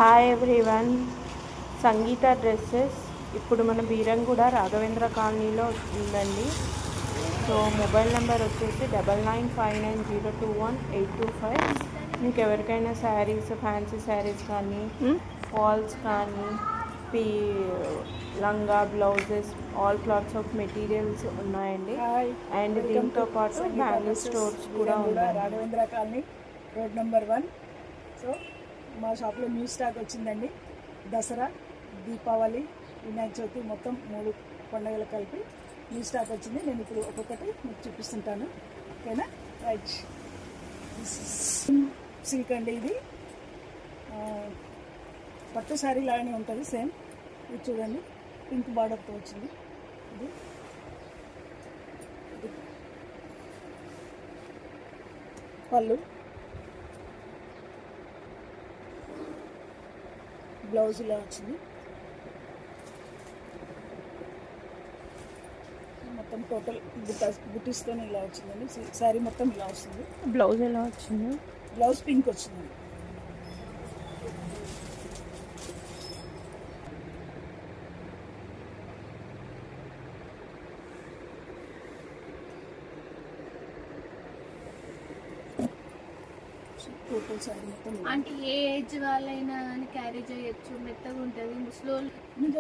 Hi everyone, సంగీత dresses ఇప్పుడు మన బీరంగూడ రాఘవేంద్ర కాలనీలో ఉందండి. సో మొబైల్ నెంబర్ వచ్చేసి 9959021825. మీకు ఎవరికైనా శారీస్, ఫ్యాన్సీ శారీస్ కానీ ఫాల్స్ కానీ లంగా, blouses, all clothes of materials ఉన్నాయండి. అండ్ దీంతో పాటు బ్యాంగిల్ స్టోర్స్ కూడా ఉన్నాయి. Raghavendra colony road number 1. So మా షాప్లో న్యూ స్టాక్ వచ్చిందండి. దసరా, దీపావళి, వినాయక చవితి మొత్తం 3 పండుగలు కలిపి న్యూ స్టాక్ వచ్చింది. నేను ఇప్పుడు ఒక్కొక్కటి మీకు చూపిస్తుంటాను, ఓకేనా? రైట్, సిల్క్ అండి. ఇది పట్టు శారీ లాగానే ఉంటుంది, సేమ్. ఇది చూడండి, పింక్ బార్డర్తో వచ్చింది. ఇది పళ్ళు, బ్లౌజ్ ఇలా వచ్చింది. మొత్తం టోటల్ బుటీస్తో ఇలా వచ్చిందండి. శారీ మొత్తం ఇలా వస్తుంది. బ్లౌజ్ ఎలా వచ్చింది? బ్లౌజ్ పింక్ వచ్చిందండి. టోటల్ శారీ మొత్తం అంటే ఏ ఏజ్ వాళ్ళైనా కానీ క్యారీ చేయొచ్చు, మెత్తగా ఉంటుంది. స్లో నువ్వు